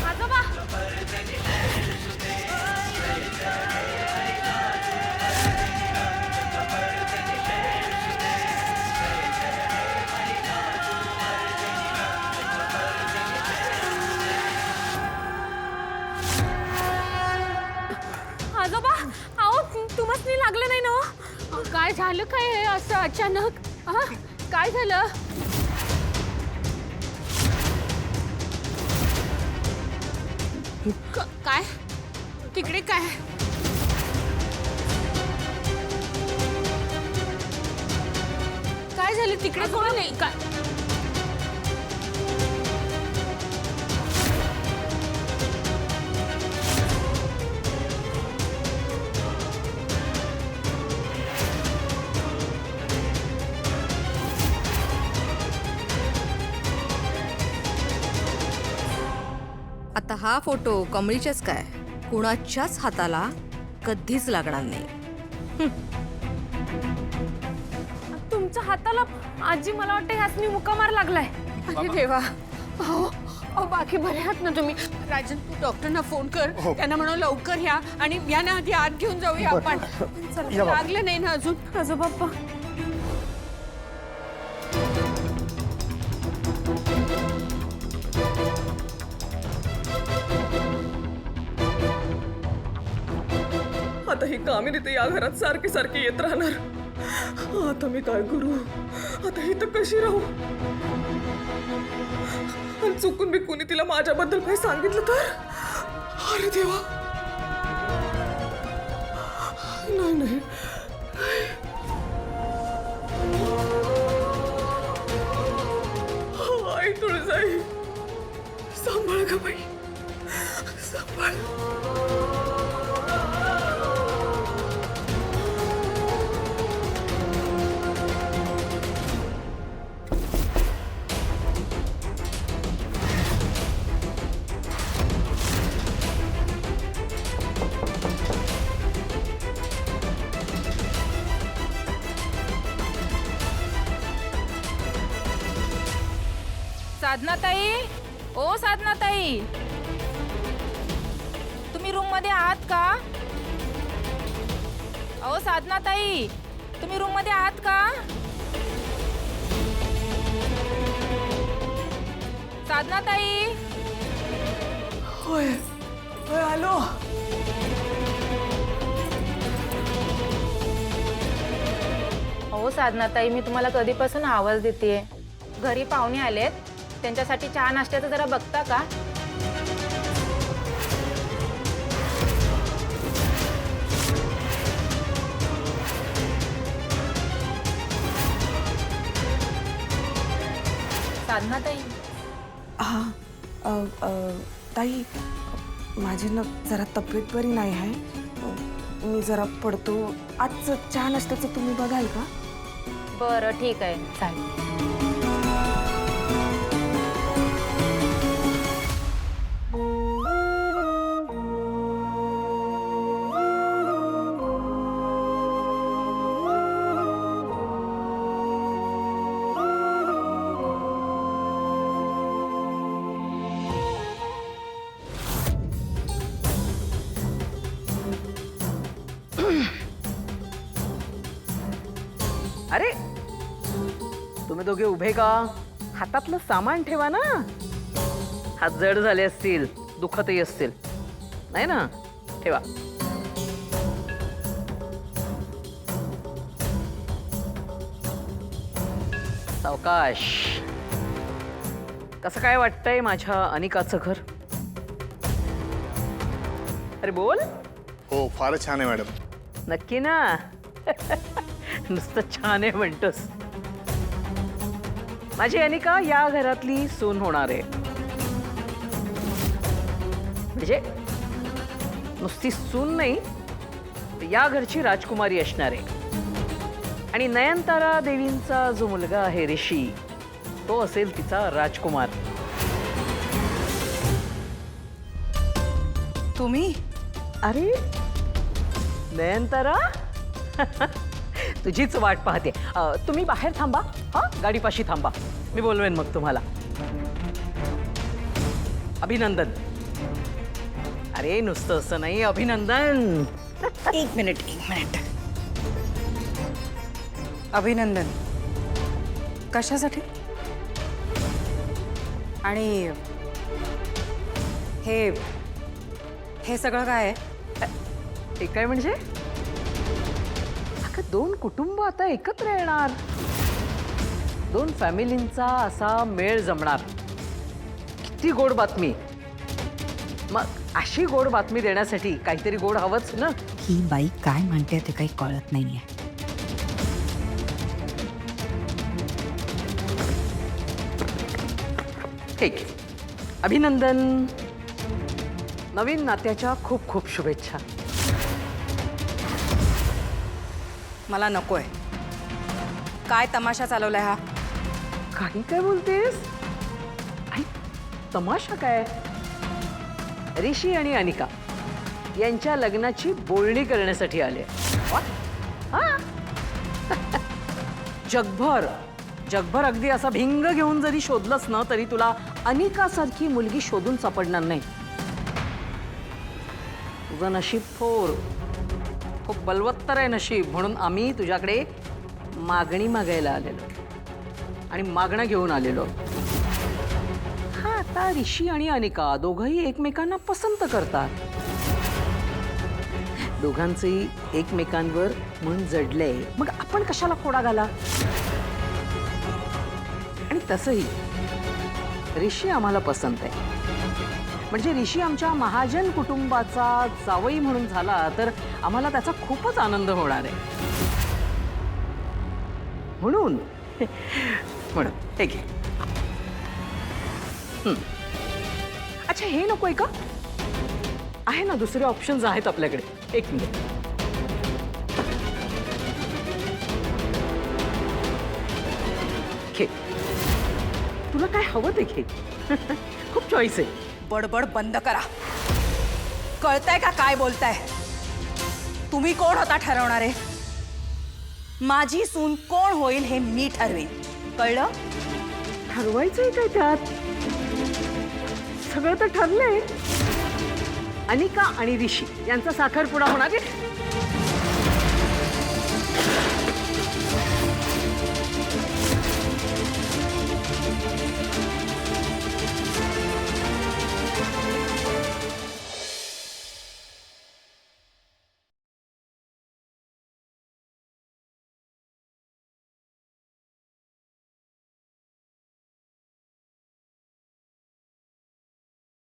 आजोबा आजोबा अहो तुम्हाला लागलं नाही ना हो? काय झालं काय हे असं अचानक काय झालं काय तिकडे काय काय झालं तिकडे कोण नाही काय आता हा फोटो कमळीच्याच काय कुणाच्याच हाताला कधीच लागणार नाही. तुमच्या हाताला आजी मला वाटतं ह्यासनी मुका मार लागलाय. अरे देवा अहो बाकी बरे आहात ना तुम्ही? राजन तू डॉक्टरना फोन कर त्यांना म्हणा लवकर या आणि यांना आधी आत घेऊन जाऊया आपण. लागलं नाही ना अजून आजोबाप्पा आता ही कामिनी तर या घरात सारखी सारखी येत राहणार. आता मी काय करू? आता ही तर कशी राहू? आणि चुकून मी कोणी तिला माझ्याबद्दल काही सांगितलं तर? अरे देवा नाही नाही आई तुळजाई सांभाळ ग बाई सांभाळ. साधनाताई ओ साधनाताई तुम्ही रूम मध्ये आहात का? अहो साधनाताई तुम्ही रूम मध्ये आहात का? साधनाताई होय होय आलो. अहो साधनाताई मी तुम्हाला कधीपासून आवाज देतेय. घरी पाहुणे आलेत त्यांच्यासाठी चहा नाश्त्याचं जरा बघता का? साधनाताई ताई माझी ना जरा तब्येत बरी नाही आहे. मी जरा पडतो. आजचं चहा नाश्त्याचं तुम्ही बघाल का? बरं ठीक आहे चालेल. अरे तुम्ही दोघे उभे का? हातातलं सामान ठेवा ना. हात जड झाले असतील दुखतही असतील नाही ना. ठेवा. सावकाश. कसं काय वाटतंय माझ्या अनिकाचं घर? अरे बोल. हो फारच छान आहे मॅडम. नक्की ना? नुसतं छान आहे म्हणतोस. माझी अनिका या घरातली सून होणार आहे. म्हणजे नुसती सून नाही, तर या घरची राजकुमारी असणार आहे. आणि नयनतारा देवींचा जो मुलगा आहे ऋषी, तो असेल तिचा राजकुमार. तुम्ही अरे नयनतारा, तुझीच वाट पाहते. तुम्ही बाहेर थांबा, हा गाडीपाशी थांबा, मी बोलवेन मग तुम्हाला. अभिनंदन. अरे नुसतं असं नाही, अभिनंदन. एक मिनिट. अभिनंदन कशासाठी? आणि हे सगळं काय आहे? हे काय म्हणजे? अगं, 2 कुटुंब आता एकत्र येणार, 2 फॅमिलींचा असा मेळ जमणार. किती गोड बातमी. मग अशी गोड बातमी देण्यासाठी काहीतरी गोड हवंच ना. ही बाई काय म्हणते ते काही कळत नाहीये. ठीक आहे. अभिनंदन. नवीन नात्याच्या खूप खूप शुभेच्छा. मला नकोय. काय तमाशा चालवलाय हा? काही काय बोलतेस? आई, तमाशा काय? ऋषी आणि अनिका यांच्या लग्नाची बोलणी करण्यासाठी आले. हा. जगभर अगदी असा भिंग घेऊन जरी शोधलंस ना, तरी तुला अनिकासारखी मुलगी शोधून सापडणार नाही. तुझं नशीब थोर, खूप बलवत्तर आहे नशीब. म्हणून आम्ही तुझ्याकडे मागणी मागायला आलेलो आणि मागणं घेऊन आलेलो. हा, आता ऋषी आणि अनिका दोघंही एकमेकांना पसंत करतात. दोघांचंही एकमेकांवर मन जडलंय. मग आपण कशाला खोडा घाला? आणि तसंही ऋषी आम्हाला पसंत आहे. म्हणजे ऋषी आमच्या महाजन कुटुंबाचा जावई म्हणून झाला तर आम्हाला त्याचा खूपच आनंद होणार आहे. म्हणून हे घे. अच्छा, हे नकोय का? आहे ना, दुसरे ऑप्शन्स आहेत आपल्याकडे. एक मिनिट. घे, तुला काय हवं ते घे. खूप चॉईस आहे. बडबड बंद करा. कळतंय का काय बोलताय? तुम्ही कोण होता ठरवणारे? माझी सून कोण होईल हे मी ठरवेन. कळलं? ठरवायचंय काय त्यात? सगळं तर ठरलंय. अनिका आणि ऋषी यांचा साखरपुडा होणार आहे.